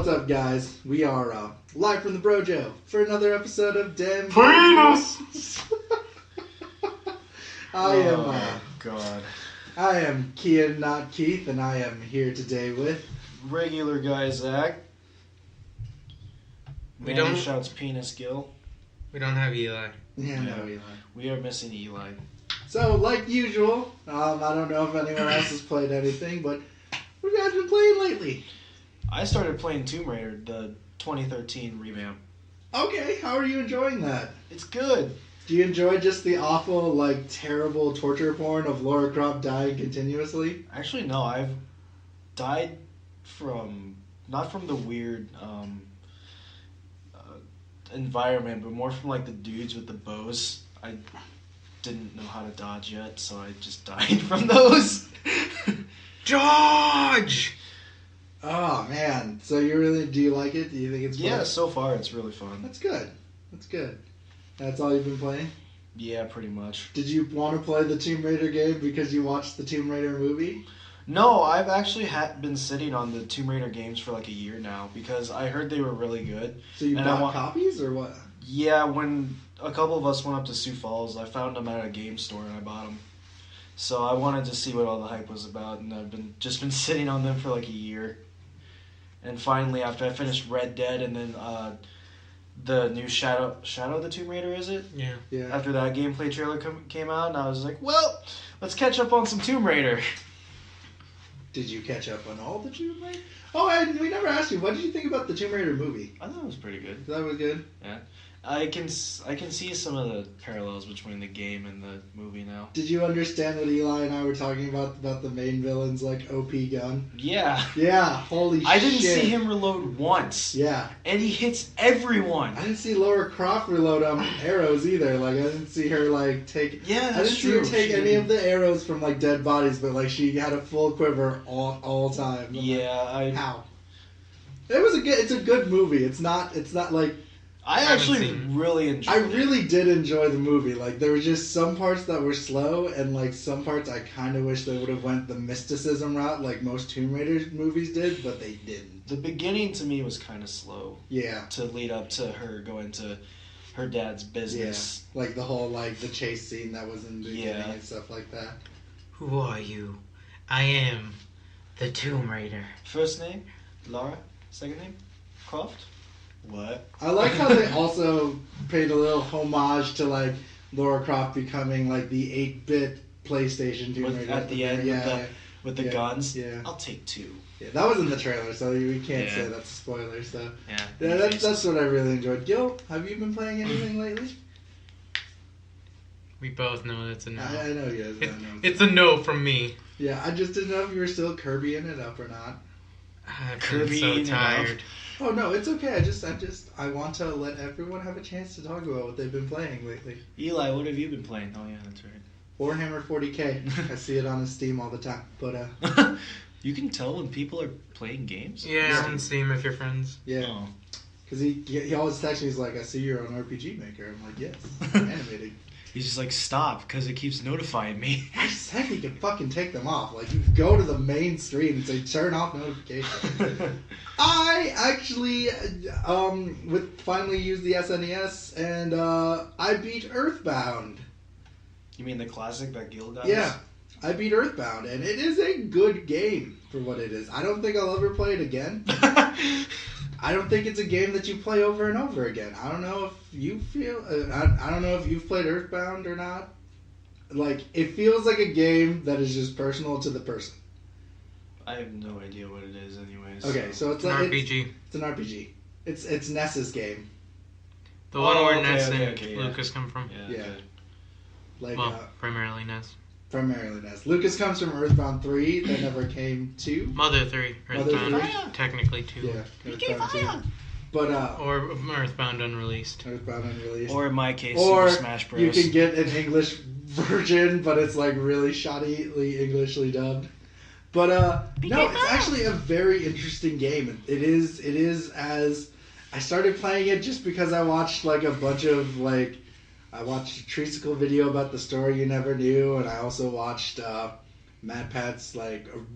What's up, guys? We are live from the Brojo for another episode of Dem Penis! God. I am Kian, not Keith, and I am here today with regular guy Zach. We don't shouts penis Gil. We don't have Eli. Yeah, no Eli. We are missing Eli. So, like usual, I don't know if anyone else has played anything, but what have you guys been playing lately? I started playing Tomb Raider, the 2013 revamp. Okay, how are you enjoying that? It's good. Do you enjoy just the awful, terrible torture porn of Lara Croft dying continuously? Actually, no. I've died not from the weird environment, but more from, the dudes with the bows. I didn't know how to dodge yet, so I just died from those. Dodge! Oh, man. So do you like it? Do you think it's fun? Yeah, so far it's really fun. That's good. That's all you've been playing? Yeah, pretty much. Did you want to play the Tomb Raider game because you watched the Tomb Raider movie? No, I've actually been sitting on the Tomb Raider games for a year now because I heard they were really good. So you bought copies or what? Yeah, when a couple of us went up to Sioux Falls, I found them at a game store and I bought them. So I wanted to see what all the hype was about, and I've been sitting on them for a year. And finally, after I finished Red Dead and then the new Shadow of the Tomb Raider, is it? Yeah. After that gameplay trailer came out, and I was like, well, let's catch up on some Tomb Raider. Did you catch up on all the Tomb Raider? Oh, and we never asked you, what did you think about the Tomb Raider movie? I thought it was pretty good. That was good? Yeah. I can see some of the parallels between the game and the movie now. Did you understand what Eli and I were talking about the main villain's OP gun? Yeah. Yeah, holy shit. I didn't see him reload once. Yeah. And he hits everyone. I didn't see Lara Croft reload arrows either. I didn't see her take... Yeah, that's I didn't see her take any of the arrows from dead bodies, but she had a full quiver all time. Yeah, How? It's a good movie. It's not I actually really enjoyed it. I really did enjoy the movie. There were just some parts that were slow, and some parts I kind of wish they would have went the mysticism route like most Tomb Raider movies did, but they didn't. The beginning to me was kind of slow. Yeah. To lead up to her going to her dad's business. Yeah. The whole the chase scene that was in the beginning and stuff like that. Who are you? I am the Tomb Raider. First name, Lara. Second name, Croft. What? I like how they also paid a little homage to Lara Croft becoming the 8-bit PlayStation Tomb Raider at the end with the guns. Yeah, I'll take 2. Yeah, that was in the trailer, so we can't say that's a spoiler. So yeah, that's what I really enjoyed. Gil, have you been playing anything lately? We both know that's a no. I know you guys don't know. It's a no from me. Yeah, I just didn't know if you were still Kirbying it up or not. I've been so tired. Oh no, it's okay. I want to let everyone have a chance to talk about what they've been playing lately. Eli, what have you been playing? Oh yeah, that's right. Warhammer 40K. I see it on Steam all the time. But you can tell when people are playing games? Yeah, on Steam if you're friends. Yeah. Because he always texts me, he's like, I see you're on RPG Maker. I'm like, yes, I'm animating. He's just like, stop, because it keeps notifying me. I said he could fucking take them off. You go to the main stream and say, turn off notifications. I actually finally used the SNES, and I beat Earthbound. You mean the classic that Gil got? Yeah, I beat Earthbound, and it is a good game for what it is. I don't think I'll ever play it again. I don't think it's a game that you play over and over again. I don't know if you feel... I don't know if you've played Earthbound or not. It feels like a game that is just personal to the person. I have no idea what it is anyways. Okay, so it's an RPG. It's an RPG. It's Ness's game. The one where Ness and Lucas come from? Yeah. Okay. Primarily Ness. Primarily Ness. Lucas comes from Earthbound 3 that never came to. Mother 3. Earthbound. 3? Technically 2. Yeah. Earthbound 2. But, or Earthbound Unreleased. Earthbound Unreleased. Or in my case, Super Smash Bros. You can get an English version, but it's really shoddily Englishly dubbed. But, no, it's actually a very interesting game. It is as... I started playing it just because I watched, a bunch of, I watched a Treesicle video about the story you never knew, and I also watched MadPat's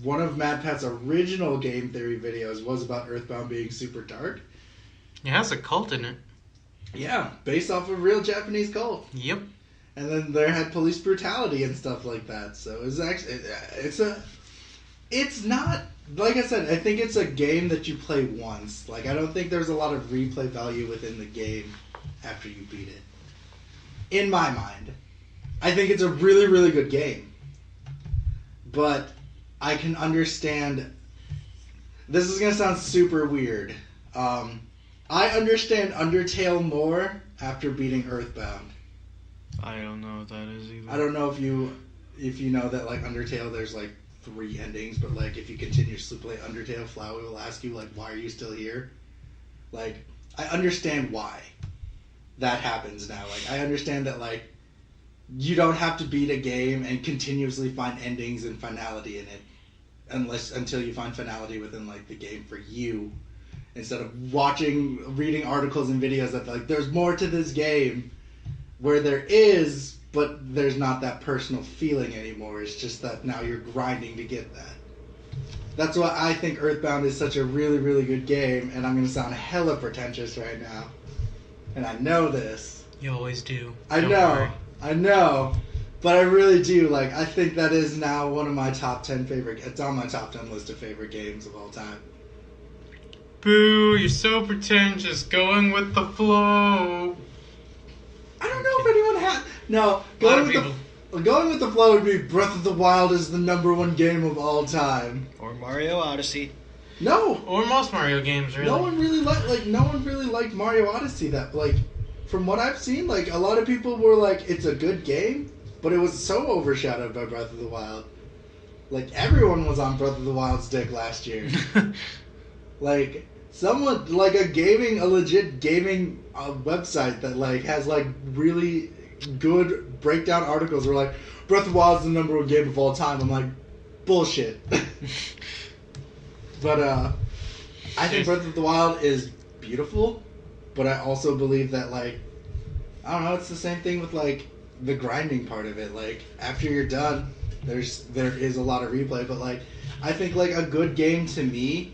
one of MadPat's original game theory videos was about Earthbound being super dark. It has a cult in it. Yeah, based off of a real Japanese cult. Yep. And then there had police brutality and stuff like that. So it was actually it's not, like I said, I think it's a game that you play once. Like, I don't think there's a lot of replay value within the game after you beat it. In my mind. I think it's a really, really good game. But I can understand... This is going to sound super weird. I understand Undertale more after beating Earthbound. I don't know what that is either. I don't know if you know that, like, Undertale, there's, like, 3 endings, but, like, if you continuously play Undertale, Flowey will ask you, like, why are you still here? Like, I understand why that happens now. Like, I understand that, like, you don't have to beat a game and continuously find endings and finality in it until you find finality within, like, the game for you, instead of reading articles and videos that, like, there's more to this game, where there is, but there's not that personal feeling anymore. It's just that now you're grinding to get that. That's why I think Earthbound is such a really, really good game, and I'm going to sound hella pretentious right now. And I know this. You always do. I know. But I really do. Like, I think that is now one of my top 10 favorite... It's on my top 10 list of favorite games of all time. Boo, you're so pretentious. Going with the flow. I don't know if anyone has... No, going with the flow would be Breath of the Wild is the #1 game of all time. Or Mario Odyssey. No. Or most Mario games, really. No one really liked Mario Odyssey. That, like, from what I've seen, like, a lot of people were like, it's a good game, but it was so overshadowed by Breath of the Wild. Like, everyone was on Breath of the Wild's dick last year. Like, someone, like, a legit gaming website that, like, has, like, really good breakdown articles where, like, Breath of the Wild is the #1 game of all time. I'm like, bullshit. But, I think Breath of the Wild is beautiful, but I also believe that, like, I don't know, it's the same thing with, like, the grinding part of it. Like, after you're done, there is a lot of replay, but, like, I think, like, a good game to me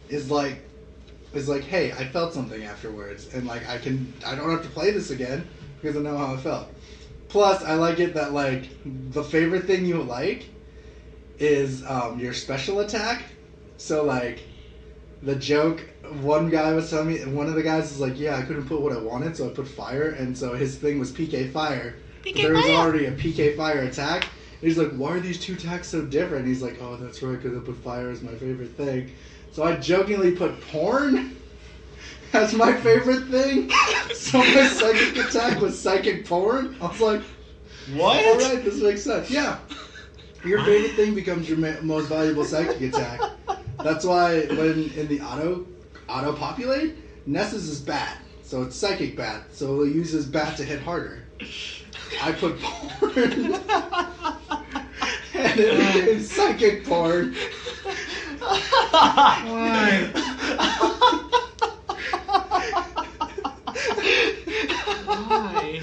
is like, hey, I felt something afterwards, and, like, I don't have to play this again because I know how I felt. Plus, I like it that, like, the favorite thing you like is your special attack. So, like, the joke, one guy was telling me, one of the guys was like, yeah, I couldn't put what I wanted, so I put fire, and so his thing was PK Fire. But there was already a PK Fire attack. And he's like, why are these two attacks so different? And he's like, oh, that's right, because I put fire as my favorite thing. So I jokingly put porn as my favorite thing. So my psychic attack was psychic porn. I was like, what? Alright, this makes sense. Yeah. Your favorite thing becomes your most valuable psychic attack. That's why when in the auto-populate, Ness's is bat. So it's psychic bat. So he'll use his bat to hit harder. I put porn. And it became psychic porn. Why? Why?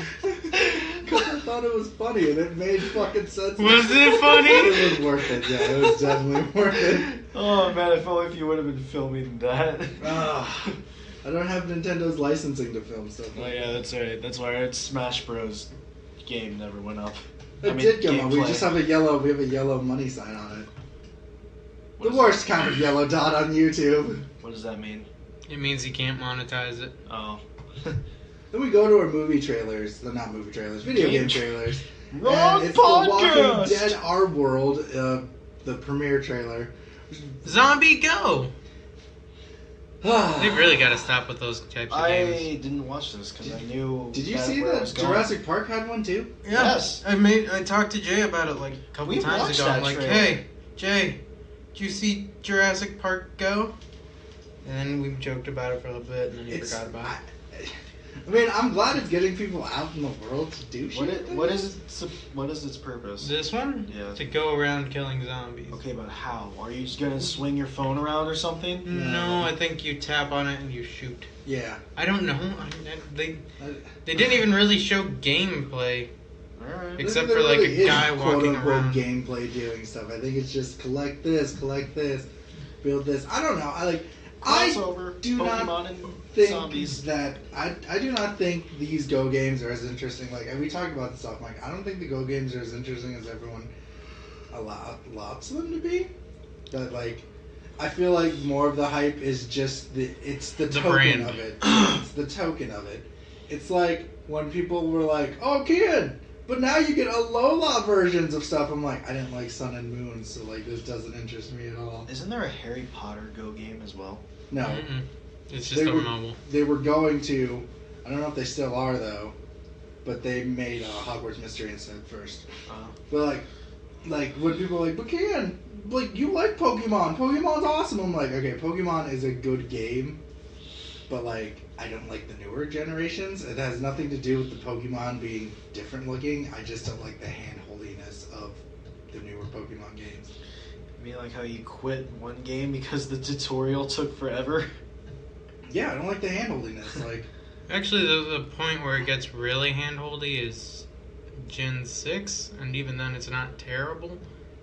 Because I thought it was funny and it made fucking sense. Was it funny? It was worth it, yeah. It was definitely worth it. Oh man, I felt like you would have been filming that. I don't have Nintendo's licensing to film stuff. Oh yeah, that's right. That's why our Smash Bros. Game never went up. It did come up. We just have a yellow money sign on it. The worst kind of yellow dot on YouTube. What does that mean? It means you can't monetize it. Oh. Then we go to our movie trailers. They're not movie trailers, video game trailers. Wrong and it's podcast! The Walking Dead Our World, the premiere trailer. Zombie Go! They really got to stop with those types of games. I didn't watch this because I knew. Did you see that Jurassic Park had one too? Yeah. Yes. I talked to Jay about it like a couple times ago. I'm like, trailer. hey, Jay, did you see Jurassic Park Go? And then we joked about it for a little bit, and then he forgot about it. I mean, I'm glad it's getting people out in the world to do shit. What is its purpose? This one? Yeah. To go around killing zombies. Okay, but how? Are you just gonna swing your phone around or something? No, I think you tap on it and you shoot. Yeah. I don't know. They didn't even really show gameplay. Alright. Except There for like really a guy is, walking quote-unquote, around. gameplay doing stuff. I think it's just collect this, build this. I don't know. Crossover, do Pokemon not and think zombies. that I do not think these Go games are as interesting. Like, and we talked about this off mic. I don't think the Go games are as interesting as everyone allows them to be. But like, I feel like more of the hype is just the token brand. of it. It's the token of it. It's like when people were like, "Oh, kid, but now you get Alola versions of stuff." I'm like, I didn't like Sun and Moon, so like this doesn't interest me at all. Isn't there a Harry Potter Go game as well? No. Mm-mm. It's just on mobile. They were going to. I don't know if they still are though, but they made Hogwarts Mystery instead first. But like when people are like, "But Ken, like you like Pokemon? Pokemon's awesome." I'm like, okay, Pokemon is a good game, but like I don't like the newer generations. It has nothing to do with the Pokemon being different looking. I just don't like the hand-holdiness of the newer Pokemon games. You mean like how you quit one game because the tutorial took forever? Yeah, I don't like the hand-holdiness. Like, Actually, the point where it gets really handholdy is Gen 6, and even then it's not terrible.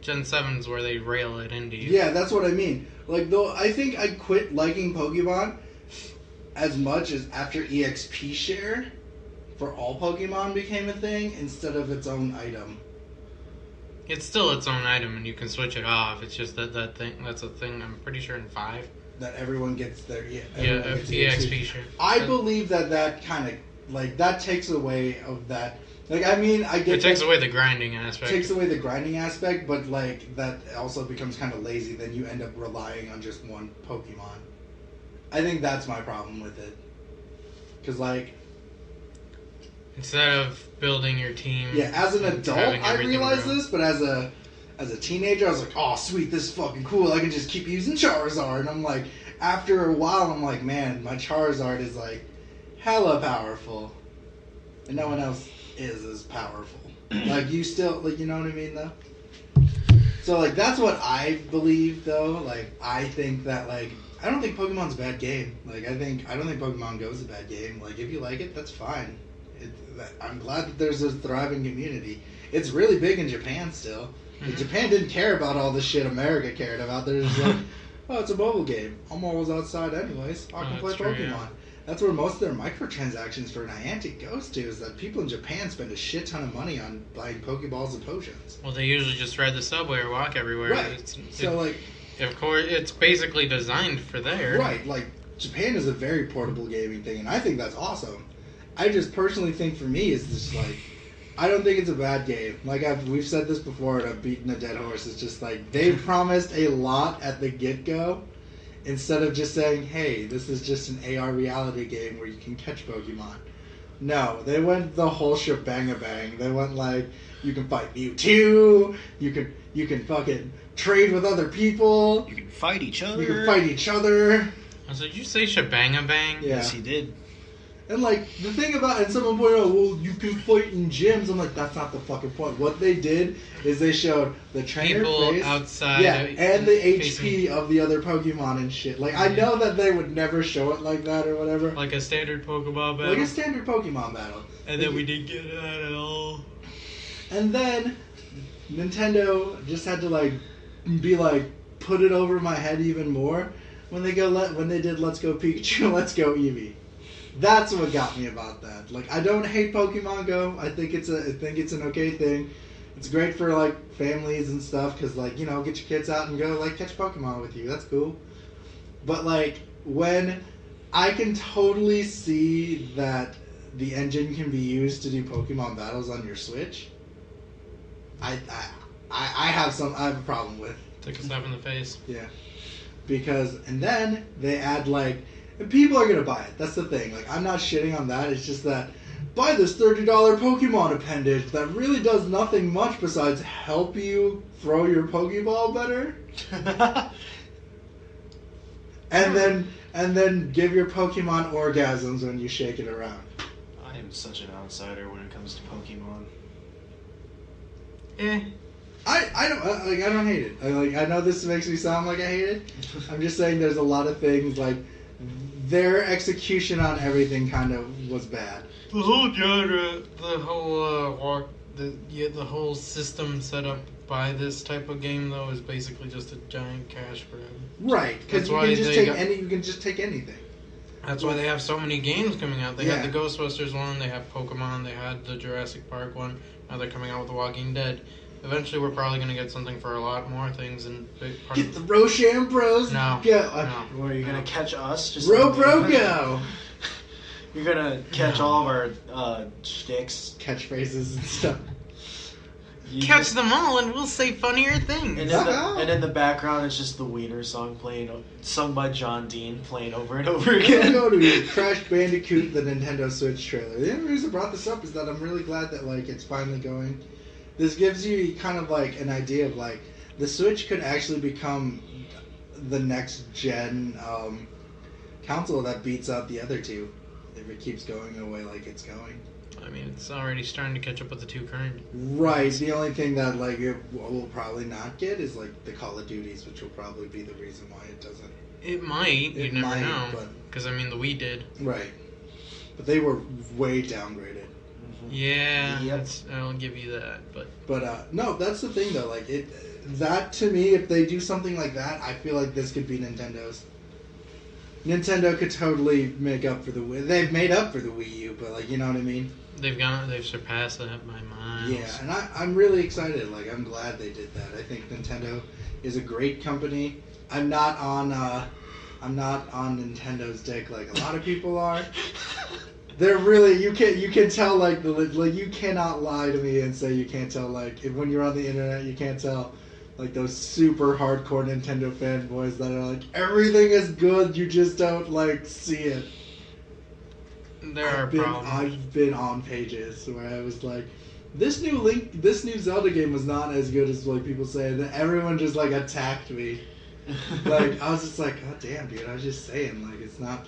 Gen 7 is where they rail it into you. yeah, that's what I mean. Like, though, I think I quit liking Pokemon as much as after EXP share for all Pokemon became a thing instead of its own item. It's still its own item, and you can switch it off. It's just that's a thing, I'm pretty sure in 5. That everyone gets their EXP share. I believe that kind of like that takes away of that. Like, I mean, I get It takes away the grinding aspect. takes away the grinding aspect, but like that also becomes kind of lazy. Then you end up relying on just one Pokemon. I think that's my problem with it. Because like, Instead of building your team. yeah, as an and adult, having I everything realized grow. this, but as a teenager, I was like, oh, sweet, this is fucking cool. I can just keep using Charizard. And I'm like, after a while, I'm like, man, my Charizard is like hella powerful. And no one else is as powerful. Like, you still, like, you know what I mean, though? So, like, that's what I believe, though. Like, I think that, like, I don't think Pokemon's a bad game. Like, I don't think Pokemon Go is a bad game. Like, if you like it, that's fine. I'm glad that there's a thriving community. It's really big in Japan still. Mm-hmm. Japan didn't care about all the shit America cared about. They're just like, oh, it's a mobile game. I'm always outside anyways. I can play that's true, Pokemon. yeah. That's where most of their microtransactions for Niantic goes to, is that people in Japan spend a shit ton of money on buying Pokeballs and potions. Well, they usually just ride the subway or walk everywhere. Right. So, like... Of course, it's basically designed for there. Right. Like, Japan is a very portable gaming thing, and I think that's awesome. I just personally think for me is just like, I don't think it's a bad game. Like we've said this before, and I've beaten a dead horse. It's just like they promised a lot at the get-go, instead of just saying, "Hey, this is just an AR reality game where you can catch Pokemon." No, they went the whole shebang-a-bang. They went like, you can fight Mewtwo, you can fucking trade with other people, You can fight each other. you can fight each other. So did you say shebang-a-bang? Yeah. Yes, he did. And like the thing about, and someone pointed out, well, you can fight in gyms. I'm like, that's not the fucking point. What they did is they showed the trainer People face, outside. yeah, and the facing- HP of the other Pokemon and shit. Like, I know that they would never show it like that or whatever, Like a standard Pokeball battle. like a standard Pokemon battle. And then we didn't get that at all. And then Nintendo just had to like be like, put it over my head even more when they did Let's Go Pikachu, Let's Go Eevee. That's what got me about that. Like, I don't hate Pokemon Go. I think it's an okay thing. It's great for like families and stuff because, like, you know, get your kids out and go like catch Pokemon with you. That's cool. But like, when I can totally see that the engine can be used to do Pokemon battles on your Switch, I have a problem with. Took a slap in the face. Yeah. Because, and then they add like, and people are gonna buy it. That's the thing. Like, I'm not shitting on that. It's just that, buy this $30 Pokemon appendage that really does nothing much besides help you throw your Pokeball better. and then give your Pokemon orgasms when you shake it around. I am such an outsider when it comes to Pokemon. I don't hate it. I know this makes me sound like I hate it. I'm just saying there's a lot of things like their execution on everything kind of was bad. The whole genre, the whole the whole system set up by this type of game though is basically just a giant cash grab. Right, because you can just take anything. That's why they have so many games coming out. They Yeah. had the Ghostbusters one, they have Pokemon, they had the Jurassic Park one. Now they're coming out with The Walking Dead. Eventually, we're probably going to get something for a lot more things. And Get the Roshan Bros. No. Go. What, are you going to catch us? Just Bro, go. You're going to catch all of our shticks. Catchphrases and stuff. Catch them all and we'll say funnier things. And in the background, it's just the Wiener song playing, sung by John Dean, playing over and over We're again. going to go to Crash Bandicoot, the Nintendo Switch trailer. The only reason I brought this up is that I'm really glad that it's finally going. This gives you kind of an idea of the Switch could actually become the next gen console that beats out the other two if it keeps going the way it's going. I mean, it's already starting to catch up with the two current. Right. The only thing that it will probably not get is the Call of Duties, which will probably be the reason why it doesn't. It might. You never know. Because the Wii did. Right. But they were way downgraded. Yeah, Yep. I'll give you that. But no, that's the thing though. That to me, if they do something like that, I feel like this could be Nintendo's. Nintendo could totally make up for the Wii. They've made up for the Wii U, but you know what I mean. They've surpassed that by miles. Yeah, and I'm really excited. I'm glad they did that. I think Nintendo is a great company. I'm not on Nintendo's dick like a lot of people are. They're really you can tell you cannot lie to me and say you can't tell when you're on the internet you can't tell those super hardcore Nintendo fanboys that are everything is good, you just don't see it. I've been on pages where I was this new Zelda game was not as good as people say, and then everyone just attacked me. I was just God damn, dude, I was just saying it's not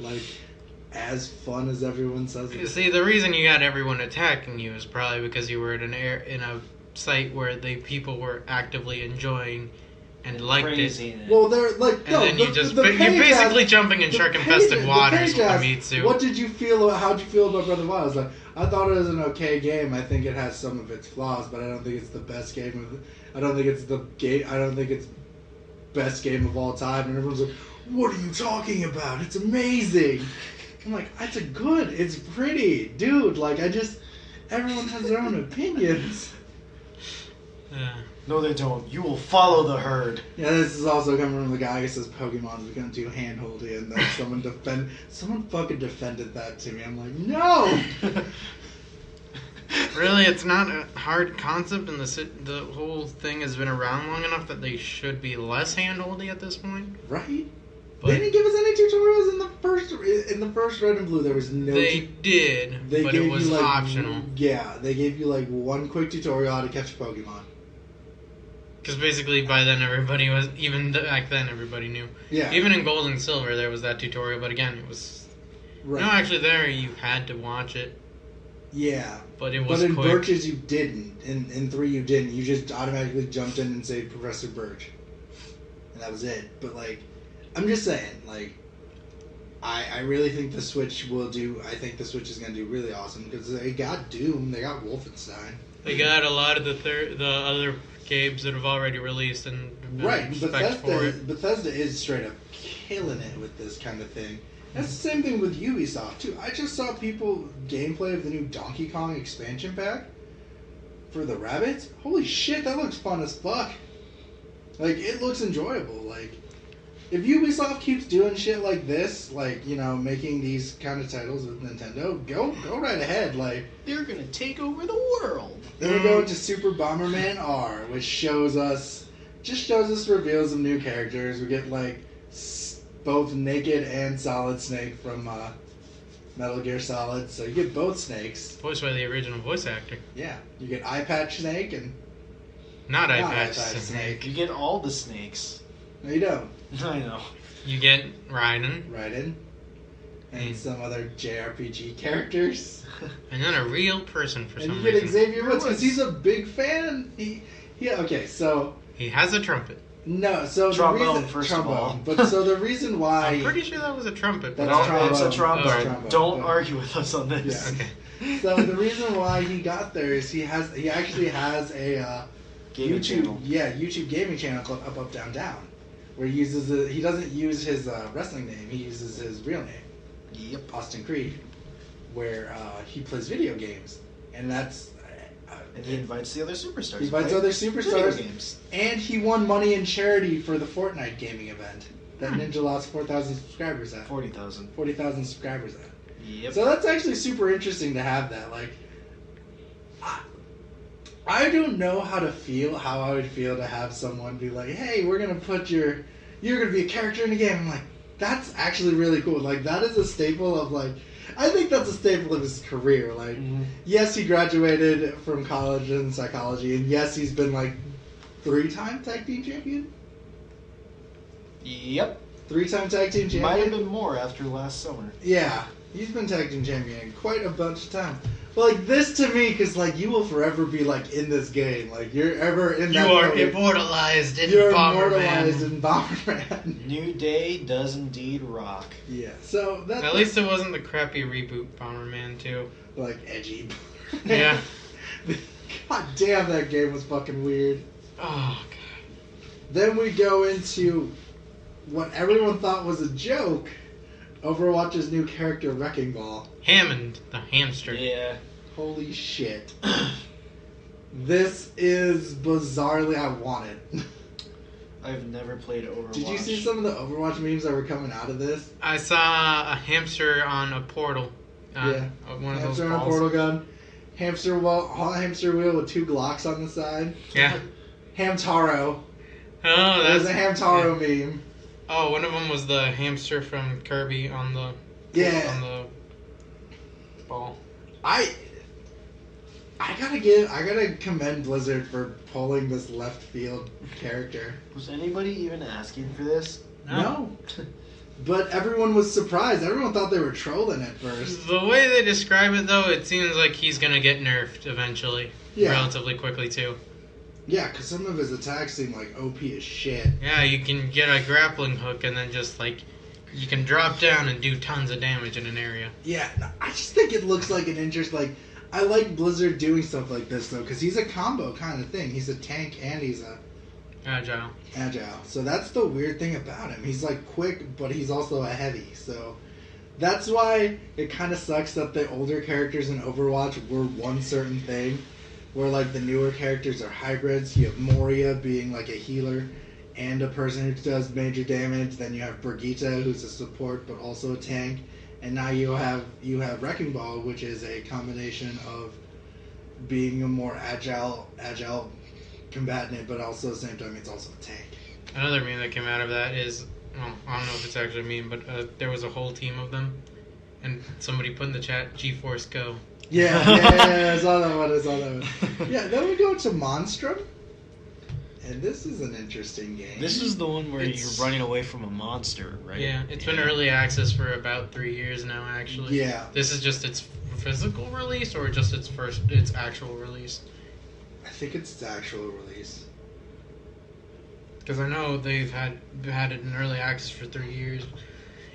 as fun as everyone says it. You see, the reason you got everyone attacking you is probably because you were in a site where people were actively enjoying and liked it. Well, they're and then you're basically jumping in shark-infested waters with Famitsu. How'd you feel about Breath of the Wild? I thought it was an okay game. I think it has some of its flaws, but I don't think it's the best game. I don't think it's best game of all time. And everyone's what are you talking about? It's amazing. I'm it's pretty, dude. Everyone has their own opinions. Yeah. No, they don't. You will follow the herd. Yeah, this is also coming from the guy who says Pokemon's become too hand-holdy, and then someone fucking defended that to me. I'm no! Really, it's not a hard concept, and the whole thing has been around long enough that they should be less hand-holdy at this point. Right? But they didn't give us any tutorials in the first Red and Blue. There was no. They did, but it was optional. Yeah, they gave you one quick tutorial how to catch a Pokemon. Because basically by then everybody was, even back then everybody knew. Yeah. Even in Gold and Silver there was that tutorial, but again it was. Right. No, actually there you had to watch it. Yeah. But it was quick. But in quick. Birch's you didn't. In 3 you didn't. You just automatically jumped in and saved Professor Birch. And that was it. But I'm just saying, I really think the Switch will do. I think the Switch is going to do really awesome because they got Doom, they got Wolfenstein, they got a lot of the other games that have already released and right. Bethesda is straight up killing it with this kind of thing. That's the same thing with Ubisoft too. I just saw gameplay of the new Donkey Kong expansion pack for the rabbits. Holy shit, that looks fun as fuck. It looks enjoyable. If Ubisoft keeps doing shit like this, making these kind of titles with Nintendo, go right ahead. They're gonna take over the world. Then we go into Super Bomberman R, which shows us reveals of new characters. We get both Naked and Solid Snake from Metal Gear Solid, so you get both Snakes. Voiced by the original voice actor. Yeah, you get Eye Patch Snake and not Eye Patch Snake. You get all the snakes. No, you don't. I know. You get Raiden. And some other JRPG characters. And then a real person for some reason. And you get Xavier Woods because he's a big fan. Okay, so... He has a trumpet. No, so trombone, first of all. But so the reason why... I'm pretty sure that was a trumpet. That's trombone. It's a trombone. Trombone. Don't argue with us on this. Yeah. Okay. So the reason why he got there is he actually has a YouTube gaming channel called Up Up Down Down, where he doesn't use his wrestling name, he uses his real name. Yep. Austin Creed, where he plays video games, and that's. And he invites the other superstars. He invites other superstars, games. And he won money in charity for the Fortnite gaming event that Ninja lost 4,000 subscribers at. 40,000. 40,000 subscribers at. Yep. So that's actually super interesting to have that. Like, I don't know how I would feel to have someone be like, hey, you're gonna be a character in the game. I'm like, that's actually really cool. Like, that is a staple of, like, I think that's a staple of his career. Like, yes, he graduated from college in psychology, and yes, he's been, like, 3-time tag team champion? Yep. 3-time tag team champion? Might have been more after last summer. Yeah, he's been tag team champion quite a bunch of times. But, like, this to me, because, like, you will forever be, like, in this game. Like, you're ever in that. You are immortalized in Bomberman. New Day does indeed rock. Yeah, so that. At least it wasn't the crappy reboot Bomberman 2. Like, edgy. Yeah. God damn, that game was fucking weird. Oh, God. Then we go into what everyone thought was a joke. Overwatch's new character, Wrecking Ball. Hammond, the hamster. Yeah. Holy shit. This is bizarrely I want it. I've never played Overwatch. Did you see some of the Overwatch memes that were coming out of this? I saw a hamster on a portal. Yeah. One of Hamster those on a balls. portal gun. Hamster wheel with 2 Glocks on the side. Yeah. Hamtaro. Oh, There's that's a Hamtaro meme. Oh, one of them was the hamster from Kirby on the on the ball. I gotta commend Blizzard for pulling this left field character. Was anybody even asking for this? No. But everyone was surprised. Everyone thought they were trolling at first. The way they describe it, though, it seems like he's gonna get nerfed eventually, relatively quickly too. Yeah, because some of his attacks seem like OP as shit. Yeah, you can get a grappling hook and then just like you can drop down and do tons of damage in an area. Yeah, no, I just think it looks like an interest. Like, I like Blizzard doing stuff like this though, because he's a combo kind of thing. He's a tank and he's a agile. So that's the weird thing about him. He's like quick, but he's also a heavy. So that's why it kind of sucks that the older characters in Overwatch were one certain thing. Where, like, the newer characters are hybrids. You have Moria being, like, a healer and a person who does major damage. Then you have Brigitte, who's a support but also a tank. And now you have Wrecking Ball, which is a combination of being a more agile combatant, but also at the same time, it's also a tank. Another meme that came out of that is, well, I don't know if it's actually a meme, but there was a whole team of them. And somebody put in the chat, GeForce Go. Yeah, I saw that one. Yeah, then we go to Monstrum. And this is an interesting game. This is the one where you're running away from a monster, right? Yeah, it's been early access for about 3 years now, actually. Yeah. This is just its physical release or just its actual release? I think it's its actual release. Because I know they've had it in early access for 3 years.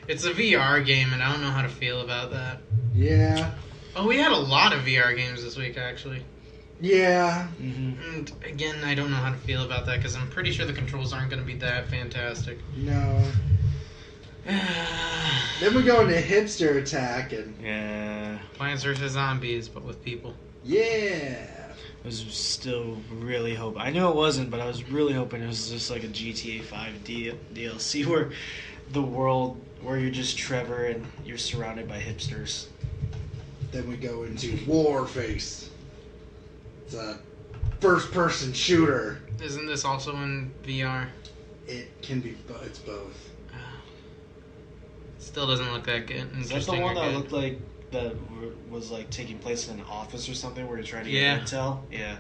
It's a VR game, and I don't know how to feel about that. Yeah. Oh, we had a lot of VR games this week, actually. Yeah. Mm-hmm. And again, I don't know how to feel about that because I'm pretty sure the controls aren't going to be that fantastic. No. Then we go into Hipster Attack and Plants vs. Zombies, but with people. Yeah. I was still really hoping. I knew it wasn't, but I was really hoping it was just like a GTA 5 DLC where the world where you're just Trevor and you're surrounded by hipsters. Then we go into Warface. It's a first-person shooter. Isn't this also in VR? It can be, but it's both. Still doesn't look that good. Is that the one that looked like that was like taking place in an office or something where you're trying to get intel? Yeah.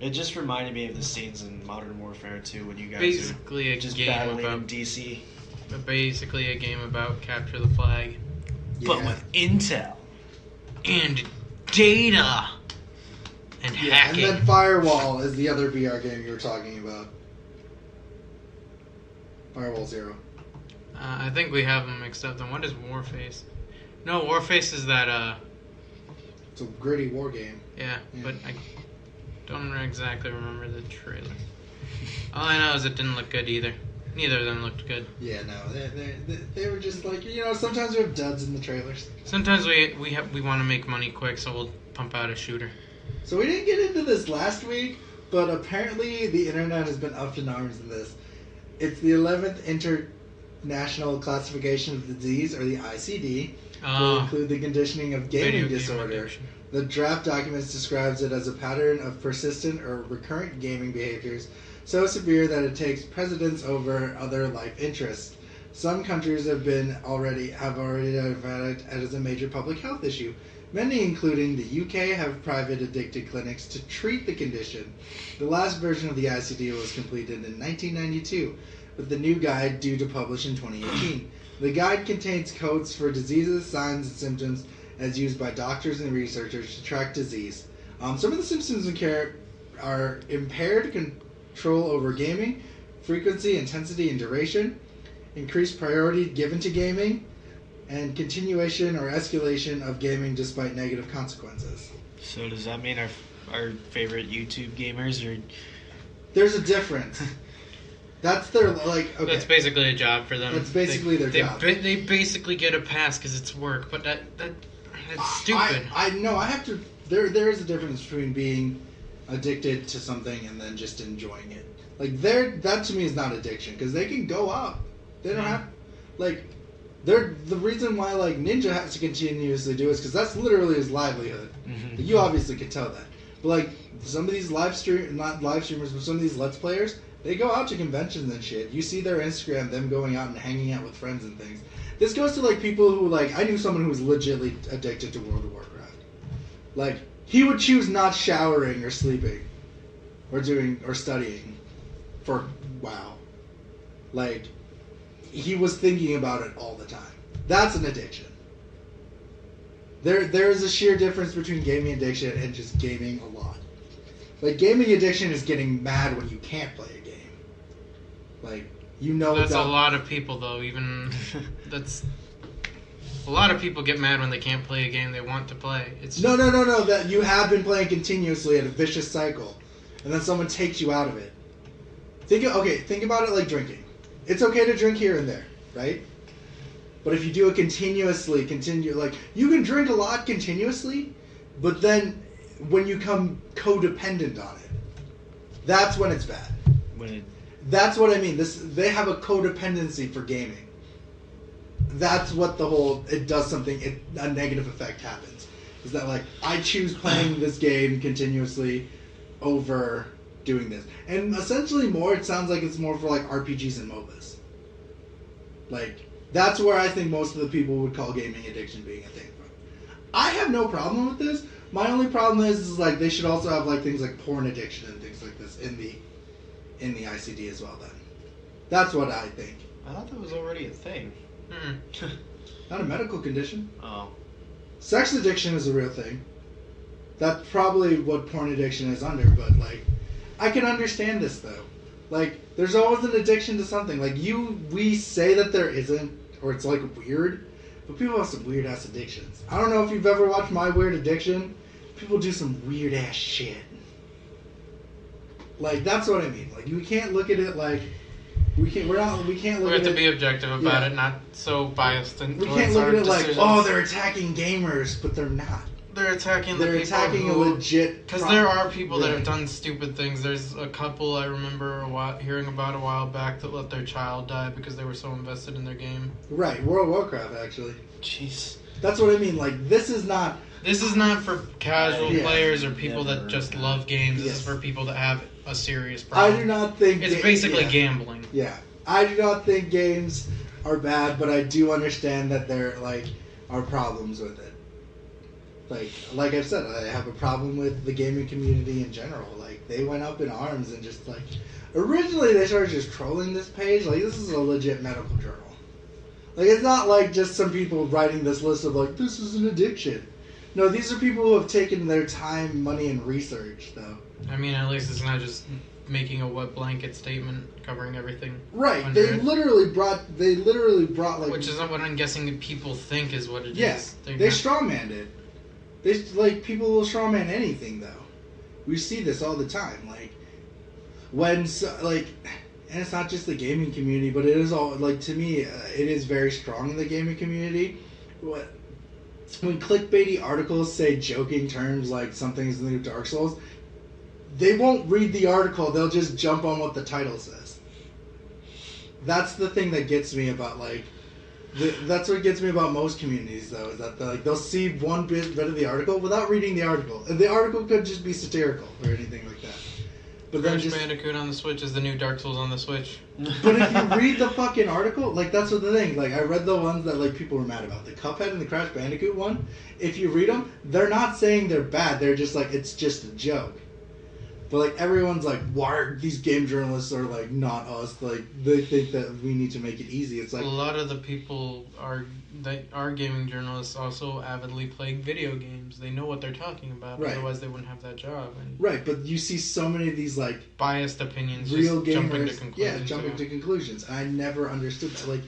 It just reminded me of the scenes in Modern Warfare 2 when you guys basically are just battling in DC. Basically a game about capture the flag. Yeah. But with intel. And data. And hacking. And then Firewall is the other VR game you were talking about. Firewall Zero. I think we have them mixed up. Then what is Warface? No, Warface is that It's a gritty war game. Yeah, but I don't exactly remember the trailer. All I know is it didn't look good either. Neither of them looked good. Yeah, no, they were just like, sometimes we have duds in the trailers. Sometimes we want to make money quick, so we'll pump out a shooter. So we didn't get into this last week, but apparently the internet has been up in arms in this. It's the 11th International Classification of Disease, or the ICD, will include the conditioning of gaming disorder. The draft documents describes it as a pattern of persistent or recurrent gaming behaviors so severe that it takes precedence over other life interests. Some countries have already identified it as a major public health issue. Many, including the UK, have private addicted clinics to treat the condition. The last version of the ICD was completed in 1992, with the new guide due to publish in 2018. The guide contains codes for diseases, signs, and symptoms as used by doctors and researchers to track disease. Some of the symptoms and care are impaired control over gaming, frequency, intensity, and duration, increased priority given to gaming, and continuation or escalation of gaming despite negative consequences. So does that mean our favorite YouTube gamers are... There's a difference. That's their, okay. That's basically a job for them. That's basically their job. They basically get a pass because it's work, but that's stupid. There is a difference between being addicted to something and then just enjoying it. That to me is not addiction, because they can go out. They don't have, the reason why Ninja has to continuously do it is because that's literally his livelihood. Mm-hmm. You obviously could tell that, but some of these not live streamers, but some of these Let's Players, they go out to conventions and shit. You see their Instagram, them going out and hanging out with friends and things. This goes to people who I knew someone who was legitimately addicted to World of Warcraft. He would choose not showering or sleeping, or studying, for WoW. He was thinking about it all the time. That's an addiction. There is a sheer difference between gaming addiction and just gaming a lot. Gaming addiction is getting mad when you can't play a game. That's a lot of people, though. That's a lot of people get mad when they can't play a game they want to play. No. That you have been playing continuously at a vicious cycle, and then someone takes you out of it. Think about it like drinking. It's okay to drink here and there, right? But if you do it continuously, you can drink a lot continuously, but then when you become codependent on it, that's when it's bad. That's what I mean. They have a codependency for gaming. That's what it does something, a negative effect happens. Is that I choose playing this game continuously over doing this. And essentially it sounds like it's more for RPGs and MOBAs. That's where I think most of the people would call gaming addiction being a thing from. I have no problem with this. My only problem is they should also have things like porn addiction and things like this in the ICD as well then. That's what I think. I thought that was already a thing. Not a medical condition. Oh. Sex addiction is a real thing. That's probably what porn addiction is under, but I can understand this though. There's always an addiction to something. We say that there isn't, or it's weird, but people have some weird ass addictions. I don't know if you've ever watched My Weird Addiction. People do some weird ass shit. That's what I mean. We can't look at it we can't look at it. We have to be objective about it, not so biased. We can't look at it decisions. They're attacking gamers, but they're not. They're attacking a legit... Because there are people that have done stupid things. There's a couple I remember hearing about a while back that let their child die because they were so invested in their game. Right, World of Warcraft, actually. Jeez. That's what I mean. This is not... This is not for casual players or people that just love games. This is for people that have a serious problem. I do not think... It's basically gambling. Yeah. I do not think games are bad, but I do understand that there are problems with it. Like I've said, I have a problem with the gaming community in general. They went up in arms and just originally they started just trolling this page. This is a legit medical journal. It's not just some people writing this list of this is an addiction. No, these are people who have taken their time, money, and research, though. I mean, at least it's not just making a wet blanket statement covering everything. Right. They literally brought which is what I'm guessing people think is what it is. They strawmanned it. They like people will strawman anything though. We see this all the time. Like when and it's not just the gaming community, but it is all like to me, it is very strong in the gaming community. When clickbaity articles say joking terms like something's the new Dark Souls, they won't read the article. They'll just jump on what the title says. That's the thing that gets me about like. That's what gets me about most communities, though, is that they'll see one bit of the article without reading the article, and the article could just be satirical or anything like that. But then Crash Bandicoot on the Switch is the new Dark Souls on the Switch. But if you read the fucking article, like that's what the thing. Like I read the ones that like people were mad about, the Cuphead and the Crash Bandicoot one. If you read them, they're not saying they're bad. They're just like it's just a joke. But like everyone's like, why are these game journalists are like not us? Like they think that we need to make it easy. It's like a lot of the people that are gaming journalists also avidly play video games. They know what they're talking about. Right. Otherwise, they wouldn't have that job. And right, but you see so many of these like biased opinions. Real just gamers, jumping to conclusions. jumping to conclusions. I never understood that. Like,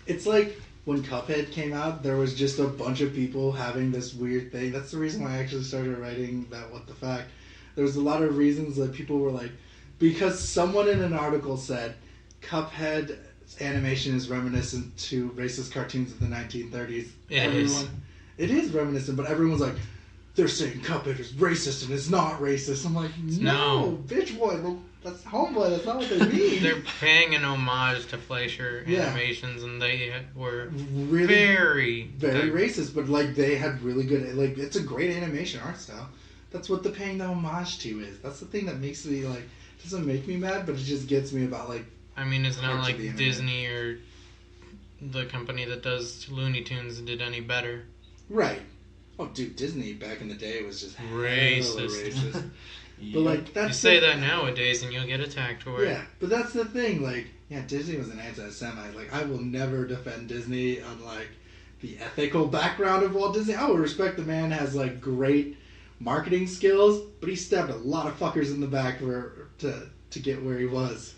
it's like when Cuphead came out, there was just a bunch of people having this weird thing. That's the reason why I actually started writing that What the Fact. There was a lot of reasons that people were like, because someone in an article said Cuphead's animation is reminiscent to racist cartoons of the 1930s. It is reminiscent, but everyone's like, they're saying Cuphead is racist and it's not racist. I'm like, no. Bitch boy, look, that's homeboy, that's not what they mean. They're paying an homage to Fleischer animations, and they were really very racist, but like they had really good, like it's a great animation art style. That's what they're paying the homage to is. That's the thing that makes me like, doesn't make me mad, but it just gets me about like. I mean, it's not like Disney or the company that does Looney Tunes did any better. Right. Oh, dude, Disney back in the day was just racist. But like that's you say that nowadays and you'll get attacked for it. Yeah, but that's the thing. Like, yeah, Disney was an anti-Semite. Like, I will never defend Disney on like the ethical background of Walt Disney. I would respect the man has like great marketing skills, but he stabbed a lot of fuckers in the back to get where he was.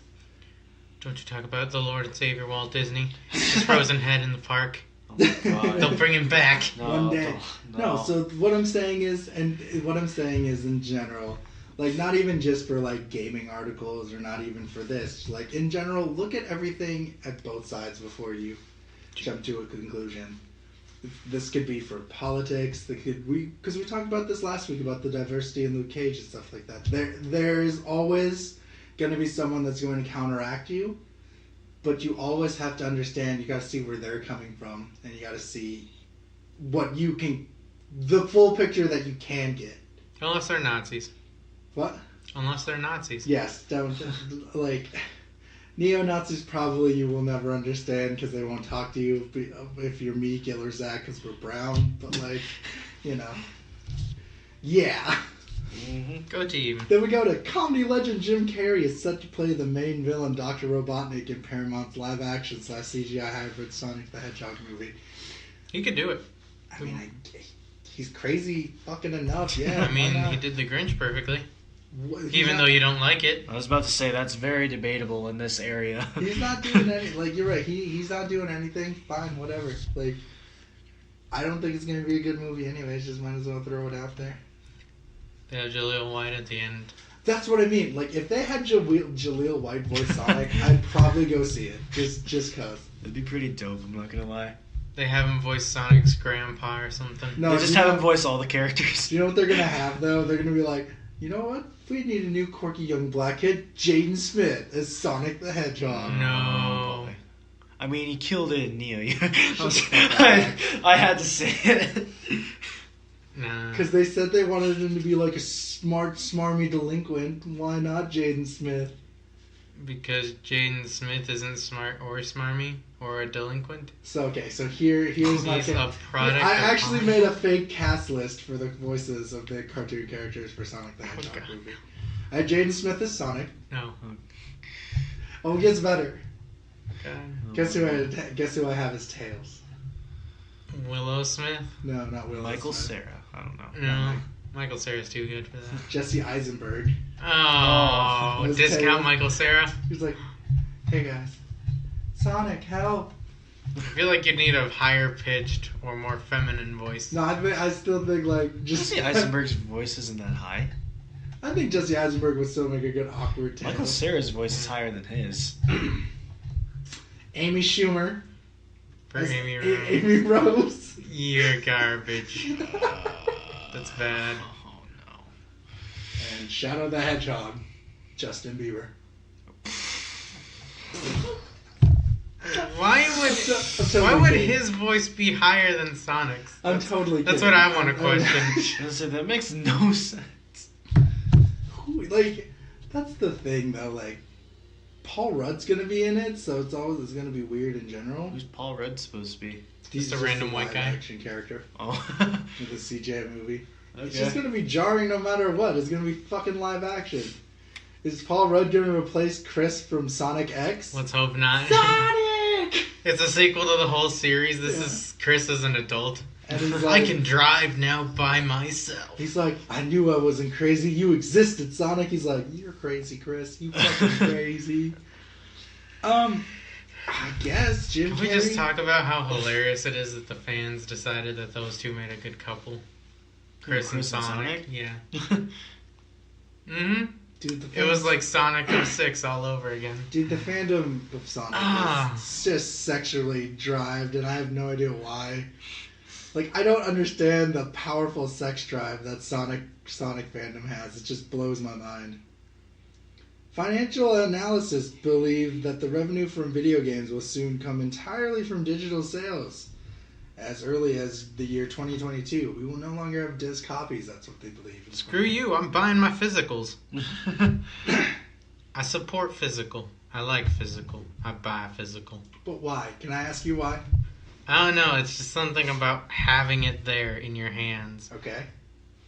Don't you talk about the Lord and Savior Walt Disney, his frozen head in the park. Oh my God. They'll bring him back one day. No, so what I'm saying is in general, like not even just for like gaming articles or not even for this, like in general, look at everything at both sides before you jump to a conclusion. This could be for politics. Because we talked about this last week about the diversity in Luke Cage and stuff like that. There's always going to be someone that's going to counteract you, but you always have to understand. You got to see where they're coming from, and you got to see what you can, the full picture that you can get. Unless they're Nazis. What? Unless they're Nazis. Yes, don't like. Neo-Nazis probably you will never understand because they won't talk to you if you're me, Gil, or Zach because we're brown. But like, you know, yeah. Mm-hmm. Go team. Then we go to comedy legend Jim Carrey is set to play the main villain Dr. Robotnik in Paramount's live-action / CGI hybrid Sonic the Hedgehog movie. He could do it. I mean, he's crazy fucking enough. Yeah. I mean, he did the Grinch perfectly. Even though you don't like it. I was about to say that's very debatable in this area. He's not doing any. Like you're right. He's not doing anything. Fine, whatever. Like I don't think it's gonna be a good movie anyways. Just might as well throw it out there. They have Jaleel White at the end. That's what I mean. Like if they had Jaleel White voice Sonic, I'd probably go see it. Just cause. It'd be pretty dope. I'm not gonna lie. They have him voice Sonic's grandpa or something. No, they just have him voice all the characters. Do you know what they're gonna have though? They're gonna be like, you know what? We need a new quirky young black kid, Jaden Smith, as Sonic the Hedgehog. No. I mean, he killed it in Neo. I had to say it. Nah. Because they said they wanted him to be like a smart, smarmy delinquent. Why not Jaden Smith? Because Jaden Smith isn't smart or smarmy or a delinquent. So here's my He's a product. I actually made a fake cast list for the voices of the cartoon characters for Sonic the Hedgehog movie. I had Jaden Smith as Sonic. No. Oh, it gets better. Okay. Guess who I have as Tails? Willow Smith? No, not Willow Michael Smith. Cera. I don't know. No. Michael Cera's too good for that. Jesse Eisenberg. Oh, discount Tails. Michael Cera? He's like, hey guys, Sonic, help. I feel like you need a higher pitched or more feminine voice. No, I still think like Jesse Eisenberg's voice isn't that high. I think Jesse Eisenberg would still make a good awkward Taylor. Michael Cera's voice is higher than his. Amy Schumer. For Amy Rose. Amy Rose. You're garbage. That's bad. Oh no. And Shadow the Hedgehog. Justin Bieber. Why would his voice be higher than Sonic's? I'm totally That's kidding. what I want to question. So that makes no sense. Like, that's the thing though. Like, Paul Rudd's gonna be in it, so it's gonna be weird in general. Who's Paul Rudd supposed to be? He's just a random white guy. Action character. Oh. With the CJ movie. Okay. It's just gonna be jarring no matter what. It's gonna be fucking live action. Is Paul Rudd gonna replace Chris from Sonic X? Let's hope not. Sonic! It's a sequel to the whole series. This is Chris as an adult. And he's I like, can drive now by myself. he's like, I knew I wasn't crazy. You existed, Sonic. He's like, you're crazy, Chris. You fucking crazy. I guess Jim Can we Carrey. just talk about how hilarious it is that the fans decided that those two made a good couple? Chris and Sonic? Yeah. Mm-hmm. Dude, It was like Sonic 06 all over again. Dude, the fandom of Sonic is just sexually drived, and I have no idea why. Like, I don't understand the powerful sex drive that Sonic fandom has. It just blows my mind. Financial analysis believe that the revenue from video games will soon come entirely from digital sales. As early as the year 2022, we will no longer have disc copies. That's what they believe. Screw you, I'm buying my physicals. I support physical. I like physical. I buy physical. But why? Can I ask you why? I don't know, it's just something about having it there in your hands. Okay.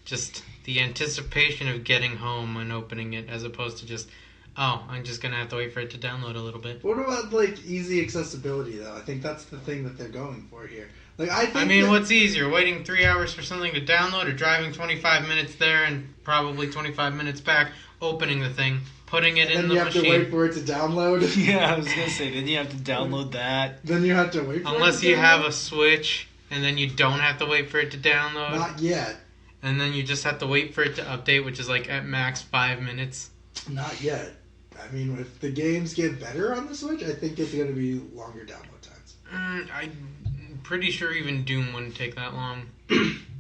Just the anticipation of getting home and opening it as opposed to just, oh, I'm just going to have to wait for it to download a little bit. What about, like, easy accessibility, though? I think that's the thing that they're going for here. Like, What's easier, waiting 3 hours for something to download or driving 25 minutes there and probably 25 minutes back, opening the thing, putting it in the machine? Then you have to wait for it to download? Yeah, I was going to say, then you have to download that. Then you have to wait for Unless it to you download? have a Switch, and then you don't have to wait for it to download. Not yet. And then you just have to wait for it to update, which is like at max 5 minutes. Not yet. I mean, if the games get better on the Switch, I think it's going to be longer download times. I'm pretty sure even Doom wouldn't take that long.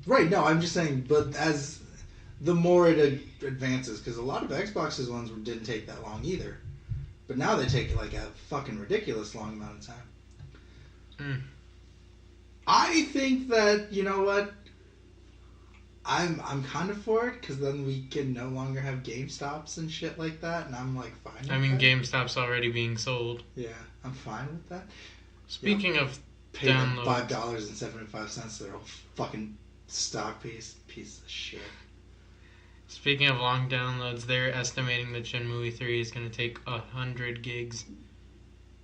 Right, no, I'm just saying, but as the more it advances, because a lot of Xbox's ones didn't take that long either. But now they take like a fucking ridiculous long amount of time. I think that, you know what? I'm kind of for it, because then we can no longer have GameStops and shit like that, and I'm like fine with I mean, that. GameStop's already being sold. Yeah, I'm fine with that. Speaking of Pay them downloads, $5.75 for their whole fucking stock piece of shit. speaking of long downloads, they're estimating that Shenmue 3 is going to take 100 gigs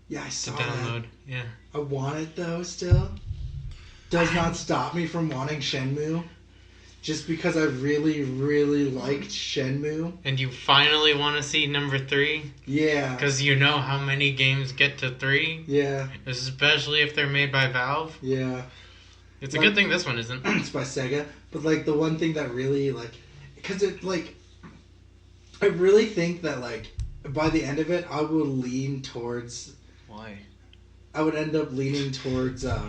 Yeah, I to saw download. that. Yeah. I want it though still. Does not stop me from wanting Shenmue. Just because I really, really liked Shenmue. And you finally want to see number 3? Yeah. Because you know how many games get to 3? Yeah. Especially if they're made by Valve. Yeah. It's a good thing this one isn't. It's by Sega. But, like, the one thing that really, like... Because it, like... I really think that, like, by the end of it, I will lean towards... Why? I would end up leaning towards a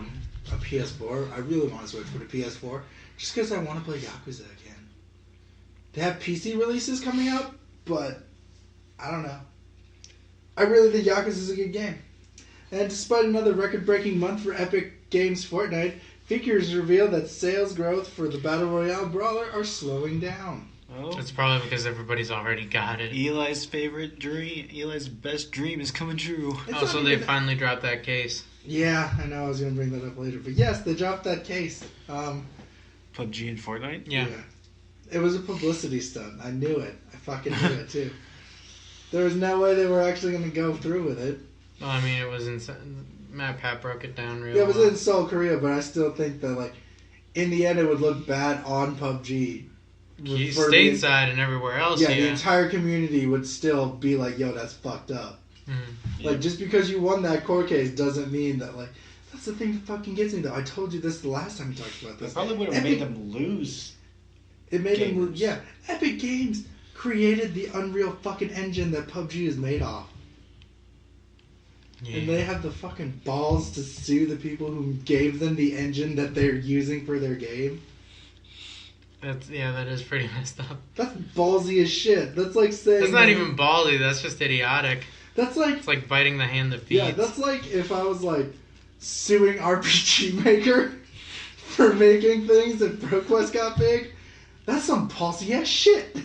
PS4. I really want to switch for the PS4. Just because I want to play Yakuza again. They have PC releases coming out, but I don't know. I really think Yakuza is a good game. And despite another record-breaking month for Epic Games Fortnite, figures reveal that sales growth for the Battle Royale brawler are slowing down. Oh. It's probably because everybody's already got it. Eli's favorite dream, Eli's best dream is coming true. It's So not they even- finally dropped that case. Yeah, I know I was going to bring that up later. But yes, they dropped that case. PUBG and Fortnite? Yeah. It was a publicity stunt. I knew it. I fucking knew it, too. There was no way they were actually going to go through with it. Well, I mean, it was in... Matt Pat broke it down real Yeah, it was well. in Seoul, Korea, but I still think that, like, in the end, it would look bad on PUBG. Stateside and everywhere else, yeah, the entire community would still be like, yo, that's fucked up. Mm-hmm. Like, just because you won that court case doesn't mean that, like, That's the thing that fucking gets me, though. I told you this the last time we talked about this. It probably would have made them lose. It made them gamers. lose. Yeah. Epic Games created the Unreal fucking engine that PUBG is made off. Yeah. And they have the fucking balls to sue the people who gave them the engine that they're using for their game. That is pretty messed up. That's ballsy as shit. That's like saying... That's not even ballsy, that's just idiotic. That's like... It's like biting the hand that feeds. Yeah, that's like if I was like suing RPG Maker for making things and ProQuest got big. That's some ballsy ass shit.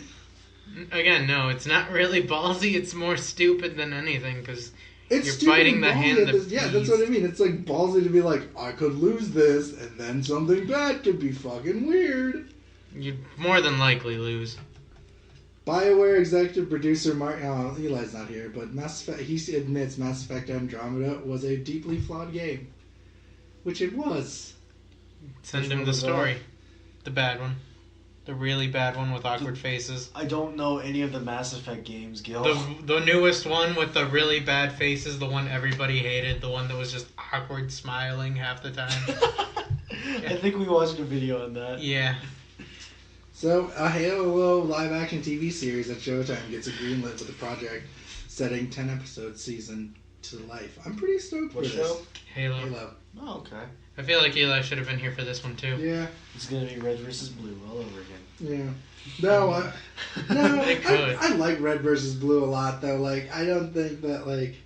Again, no, it's not really ballsy, it's more stupid than anything, because It's you're stupid biting and the ballsy hand at that this- Yeah, that's what I mean. It's like ballsy to be like, I could lose this, and then something bad could be fucking weird. You'd more than likely lose. BioWare executive producer Eli's not here, but Mass Effect, he admits Mass Effect Andromeda was a deeply flawed game. Which it was. Send Which him one the was story. The bad one. The really bad one with awkward faces. I don't know any of the Mass Effect games, Gil. The newest one with the really bad faces, the one everybody hated, the one that was just awkward smiling half the time. I think we watched a video on that. Yeah. So, a Halo live-action TV series at Showtime gets a greenlit with the project setting 10-episode season to life. I'm pretty stoked What for show? this. Halo. Oh, okay. I feel like Eli should have been here for this one too. Yeah, It's gonna be red versus blue all over again. yeah. No, They could. I like Red versus Blue a lot, though. Like, I don't think that, like...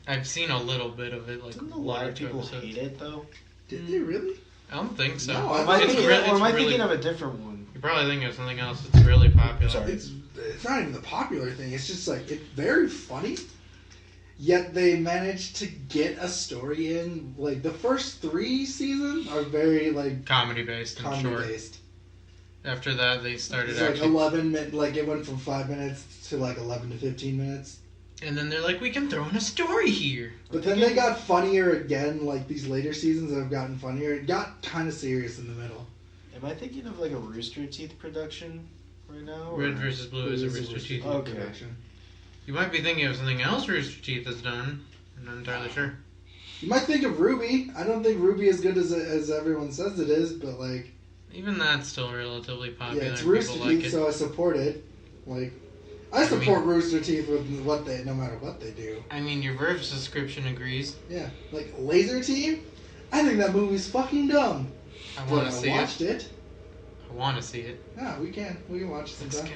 I've seen a little bit of it, like Didn't a one lot or of two people episodes. hate it, though? Did they really? I don't think so. No, Or am I It's thinking, really- or am I it's really- thinking of a different one? You're probably thinking of something else. It's really popular. Sorry. It's not even the popular thing. It's just, like, it's very funny. Yet they managed to get a story in. Like, the first 3 seasons are very, like, Comedy based, I'm sure. comedy-based. After that, they started It's like actually. 11 minutes, like it went from 5 minutes to like 11 to 15 minutes. And then they're like, we can throw in a story here. But then they got funnier again, like these later seasons have gotten funnier. It got kind of serious in the middle. Am I thinking of like a Rooster Teeth production right now? Red or- versus Blue is a It Rooster Teeth. Okay. production. You might be thinking of something else Rooster Teeth has done. I'm not entirely sure. You might think of Ruby. I don't think Ruby is good as everyone says it is, but like, Even that's still relatively popular. yeah, it's and Rooster people like Teeth, it. so I support it. Like, I support Rooster Teeth with what they, no matter what they do. I mean, your Verve subscription agrees. Yeah, like Laser Team. I think that movie's fucking dumb. I But want I to see watched it. it. I want to see it. Yeah, we can watch it It's sometime.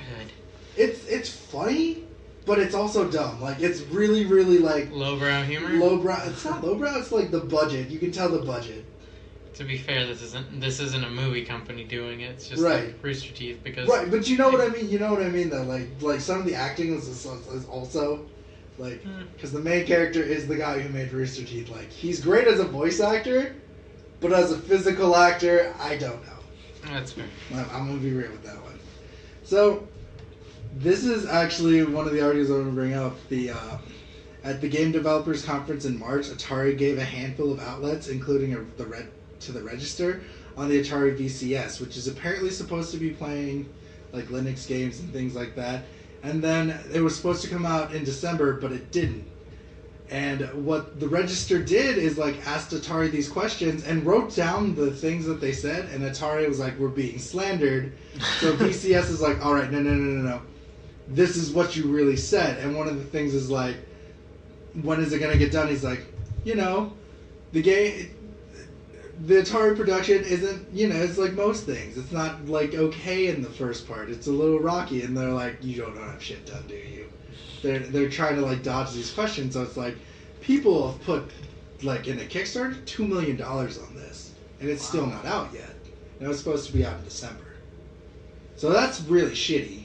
good. It's funny, but it's also dumb. Like, it's really, really like Lowbrow humor. lowbrow. It's not lowbrow. It's like the budget. You can tell the budget. To be fair, this isn't a movie company doing it. It's just Right. like Rooster Teeth because Right, but you know what I mean. You know what I mean, though. Like some of the acting is also like because the main character is the guy who made Rooster Teeth. Like, he's great as a voice actor, but as a physical actor, I don't know. That's fair. I'm gonna be real with that one. So, this is actually one of the articles I want to bring up. At the Game Developers Conference in March, Atari gave a handful of outlets, including the Register, on the Atari VCS, which is apparently supposed to be playing like Linux games and things like that. And then it was supposed to come out in December, but it didn't. And what the Register did is like asked Atari these questions and wrote down the things that they said, and Atari was like, "We're being slandered." So VCS is like, "All right, no. This is what you really said." And one of the things is like, "When is it gonna get done?" He's like, the Atari production isn't, it's like most things. It's not like okay in the first part. It's a little rocky, and they're like, "You don't have shit done, do you?" They're trying to like dodge these questions, so it's like people have put like in a Kickstarter $2 million on this, and it's still not out yet. And it was supposed to be out in December, so that's really shitty.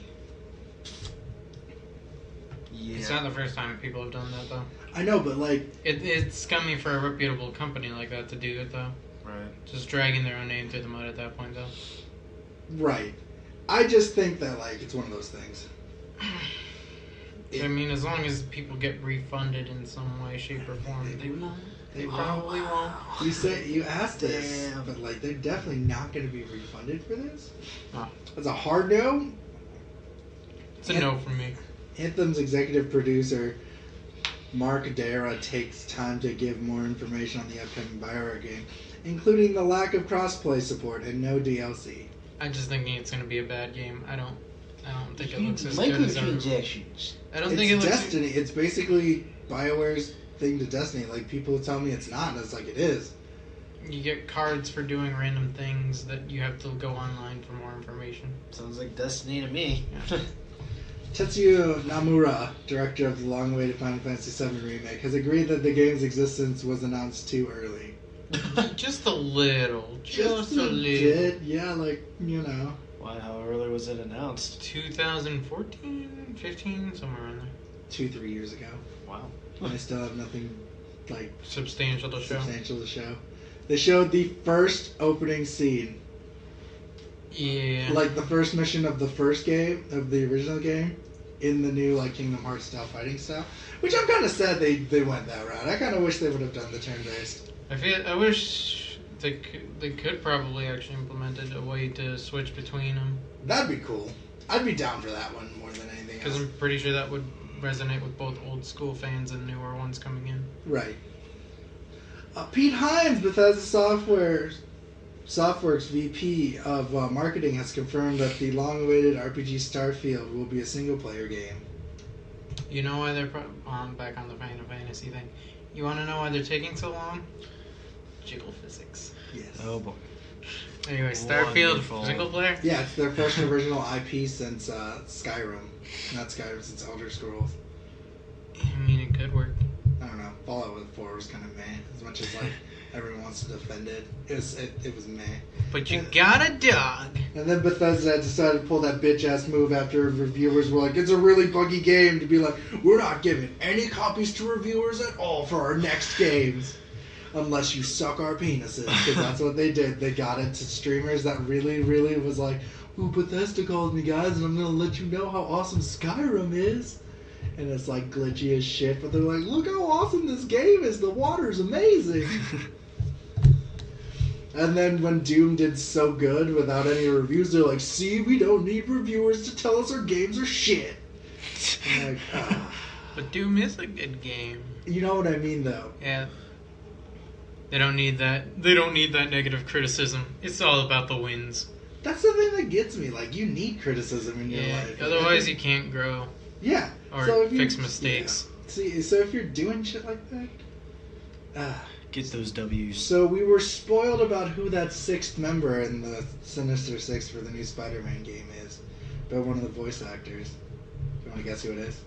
Yeah. It's not the first time people have done that though. I know, but like, It's scummy for a reputable company like that to do it though. Right. Just dragging their own name through the mud at that point though. right? I just think that like it's one of those things. I mean, as long as people get refunded in some way, shape, or form, they probably won't. You asked this, Damn. but like they're definitely not going to be refunded for this. Oh. That's a hard no. It's a no from me. Anthem's executive producer Mark Dara takes time to give more information on the upcoming BioWare game, including the lack of crossplay support and no DLC. I'm just thinking it's going to be a bad game. I don't think it looks as good as microtransactions. I don't think it looks. Destiny. It's basically BioWare's thing to Destiny. Like, people tell me it's not, and it's like it is. You get cards for doing random things that you have to go online for more information. Sounds like Destiny to me. Yeah. Tetsuya Nomura, director of the long-awaited Final Fantasy VII Remake, has agreed that the game's existence was announced too early. Just a little. Just a little. Bit, yeah, like, you know. Why, how early was it announced? 2014, 15, somewhere around there. 2-3 years ago. Wow. And they still have nothing, like, Substantial to show. They showed the first opening scene. Yeah. Like, the first mission of the first game, of the original game, in the new, like, Kingdom Hearts style fighting style. Which I'm kind of sad they went that route. I kind of wish they would have done the turn-based. I wish they could probably actually implemented a way to switch between them. That'd be cool. I'd be down for that one more than anything else. Because I'm pretty sure that would resonate with both old school fans and newer ones coming in. Right. Pete Hines, Bethesda Softworks VP of Marketing, has confirmed that the long-awaited RPG Starfield will be a single-player game. You know why they're back on the Final Fantasy thing? You want to know why they're taking so long? Jiggle physics. Yes. Oh boy. Anyway, Starfield Wonderful. single player? Yeah, it's their first original IP since Skyrim. Not Skyrim, since Elder Scrolls. I mean, it could work. I don't know. Fallout 4 was kind of meh. As much as, like, everyone wants to defend it. It was meh. But you got a dog. And then Bethesda decided to pull that bitch-ass move after reviewers were like, it's a really buggy game, to be like, we're not giving any copies to reviewers at all for our next games. Unless you suck our penises. Because that's what they did. They got it to streamers that really, really was like, ooh, Bethesda called me, guys, and I'm going to let you know how awesome Skyrim is. And it's like glitchy as shit, but they're like, look how awesome this game is. The water's amazing. And then when Doom did so good without any reviews, they're like, see, we don't need reviewers to tell us our games are shit. I'm like, ah. But Doom is a good game. You know what I mean, though. Yeah. They don't need that. They don't need that negative criticism. It's all about the wins. That's the thing that gets me. Like, you need criticism in your life. Otherwise, you can't grow. Yeah. Or so fix mistakes. Yeah. See, so if you're doing shit like that, get those W's. So we were spoiled about who that sixth member in the Sinister Six for the new Spider-Man game is. But one of the voice actors. Do you want to guess who it is?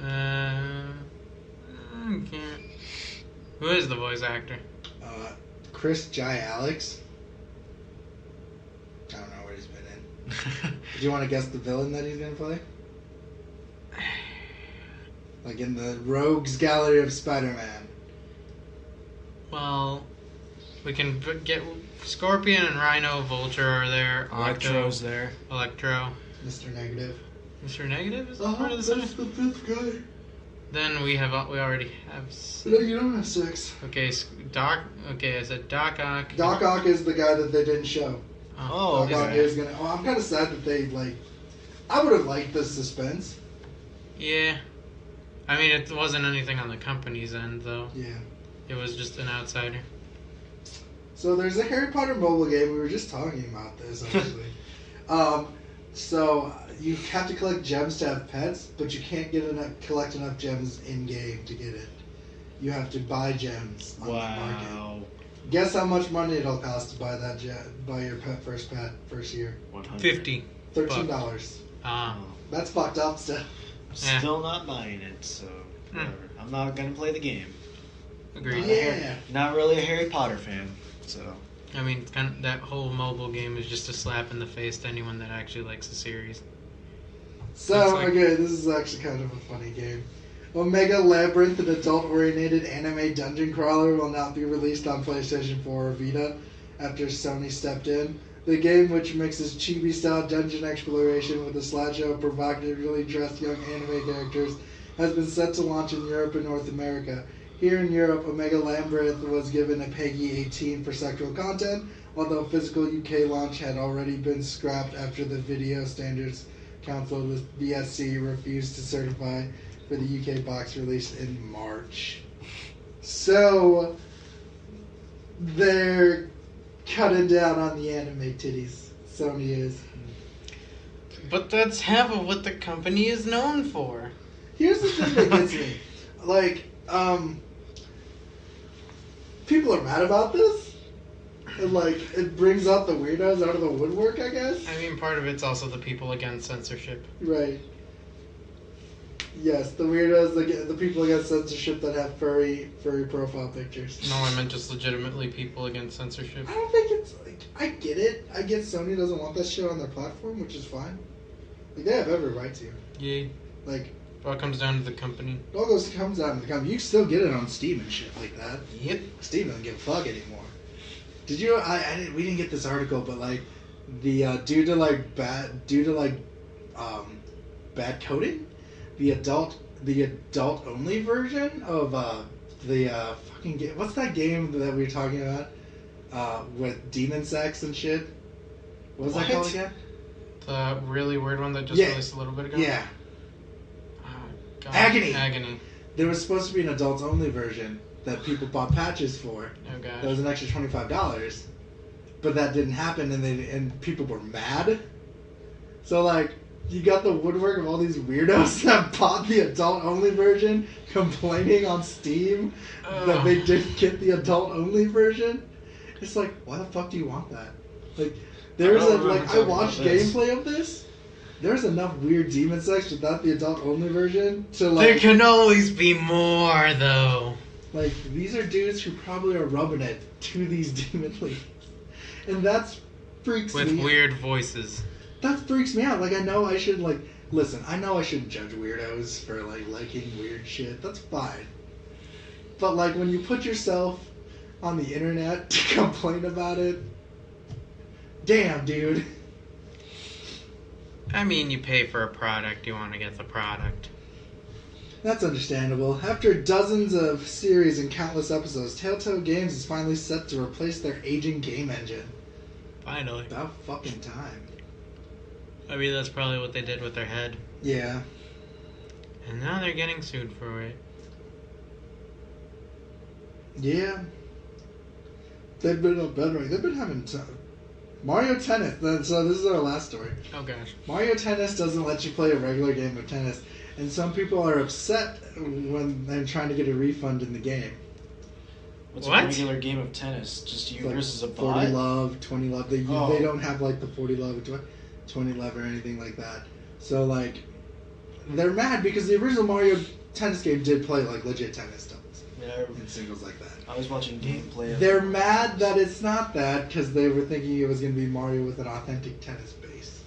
I can't. Who is the voice actor? Chris Jai Alex. I don't know where he's been in. Do you want to guess the villain that he's going to play? Like in the Rogues Gallery of Spider-Man. Well, we can get Scorpion and Rhino, Vulture are there. Electro's there. Electro. Mr. Negative. Mr. Negative is part of the that's the fifth guy. Then we already have. No, you don't have six. Okay, Doc. Okay, I said Doc Ock. Doc Ock is the guy that they didn't show. Oh, Doc Ock okay. is gonna. Oh, I'm kind of sad that they like. I would have liked the suspense. Yeah. I mean, it wasn't anything on the company's end, though. Yeah. It was just an outsider. So there's a Harry Potter mobile game. We were just talking about this, actually. So you have to collect gems to have pets, but you can't collect enough gems in-game to get it. You have to buy gems on the market. Guess how much money it'll cost to buy that buy your first year? 50. $13. That's fucked up still. Still not buying it, so whatever. I'm not gonna play the game. Agreed. Not really a Harry Potter fan, so. I mean, that whole mobile game is just a slap in the face to anyone that actually likes the series. So, okay, this is actually kind of a funny game. Omega Labyrinth, an adult-oriented anime dungeon crawler, will not be released on PlayStation 4 or Vita after Sony stepped in. The game, which mixes chibi-style dungeon exploration with a slideshow of provocatively dressed young anime characters, has been set to launch in Europe and North America. Here in Europe, Omega Labyrinth was given a PEGI 18 for sexual content, although physical UK launch had already been scrapped after the Video Standards Council, the VSC, refused to certify for the UK box release in March. So they're cutting down on the anime titties. Sony is. But that's half of what the company is known for. Here's the thing that gets me. Like, people are mad about this. And, like, it brings out the weirdos out of the woodwork, I guess. I mean, part of it's also the people against censorship. Right. Yes, the weirdos, the people against censorship that have furry profile pictures. No, I meant just legitimately people against censorship. I don't think it's, like, I get it. I get Sony doesn't want that shit on their platform, which is fine. Like, they have every right to. Yeah. Like, It all comes down to the company. it all comes out of the company. You can still get it on Steam and shit like that. Yep. Steam doesn't give a fuck anymore. Did you? We didn't get this article, but like the due to bad coding, the adult only version of the fucking game. What's that game that we were talking about with demon sex and shit? What was that called again? The really weird one that just released a little bit ago. Yeah. God. Agony. There was supposed to be an adults only version that people bought patches for. Oh gosh. That was an extra $25, but that didn't happen, and people were mad. So like, you got the woodwork of all these weirdos that bought the adult only version, complaining on Steam that they didn't get the adult only version. It's like, why the fuck do you want that? Like, I watched gameplay of this. There's enough weird demon sex without the adult only version to like. There can always be more, though. Like, these are dudes who probably are rubbing it to these demon ladies. And that's freaks me out. With weird voices. That freaks me out. Like, I know I should, like, listen, I know I shouldn't judge weirdos for, like, liking weird shit. That's fine. But, like, when you put yourself on the internet to complain about it, damn, dude. I mean, you pay for a product, you want to get the product. That's understandable. After dozens of series and countless episodes, Telltale Games is finally set to replace their aging game engine. Finally. About fucking time. I mean, that's probably what they did with their head. Yeah. And now they're getting sued for it. Yeah. They've been bettering. They've been having Mario Tennis. So this is our last story. Oh gosh. Mario Tennis doesn't let you play a regular game of tennis. And some people are upset when they're trying to get a refund in the game. What's a regular game of tennis? Just you like versus a bot? 40 love, 20 love. They don't have like the 40 love, 20 love or anything like that. So like, they're mad because the original Mario Tennis game did play like legit tennis doubles. Yeah. And singles like that. I was watching gameplay. They're mad that it's not that because they were thinking it was going to be Mario with an authentic tennis base.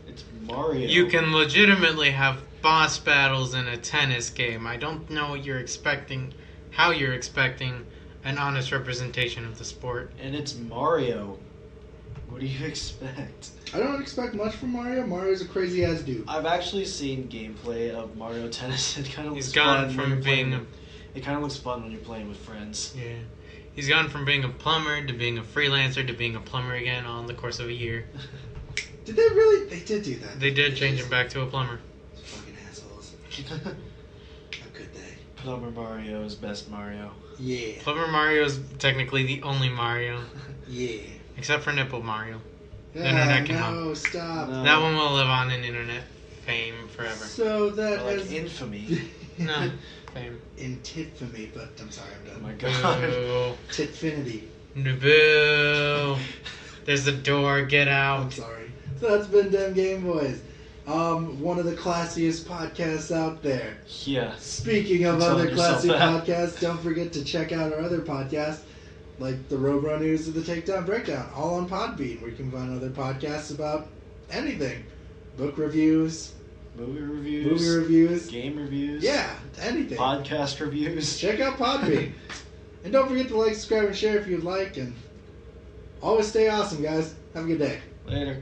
It's Mario. You can legitimately have boss battles in a tennis game. I don't know what you're expecting, how you're expecting an honest representation of the sport. And it's Mario. What do you expect? I don't expect much from Mario. Mario's a crazy ass dude. I've actually seen gameplay of Mario Tennis. It kind of looks He's gone fun from being It kind of looks fun when you're playing with friends. Yeah. He's gone from being a plumber to being a freelancer to being a plumber again all in the course of a year. Did they really? They did do that. They did change him back to a plumber. Fucking assholes. How could they? Plumber Mario is best Mario. Yeah. Plumber Mario is technically the only Mario. Yeah. Except for Nipple Mario. Internet can help. Stop. No. That one will live on in internet fame forever. So that Or like has infamy. No. Fame. In Titfamy, but I'm sorry, I'm Oh done. my god. Boo. Titfinity. Boo. There's the door. Get I'm out. sorry. So that's been Dem Game Boys. One of the classiest podcasts out there. Yeah. Speaking of You're other telling yourself classy that. podcasts, don't forget to check out our other podcasts, like the Roadrun News of the Takedown Breakdown, all on Podbean, where you can find other podcasts about anything. Book reviews, Movie reviews. Game reviews. Yeah, anything. Podcast reviews. Check out Podbean. And don't forget to like, subscribe, and share if you'd like. And always stay awesome, guys. Have a good day. Later.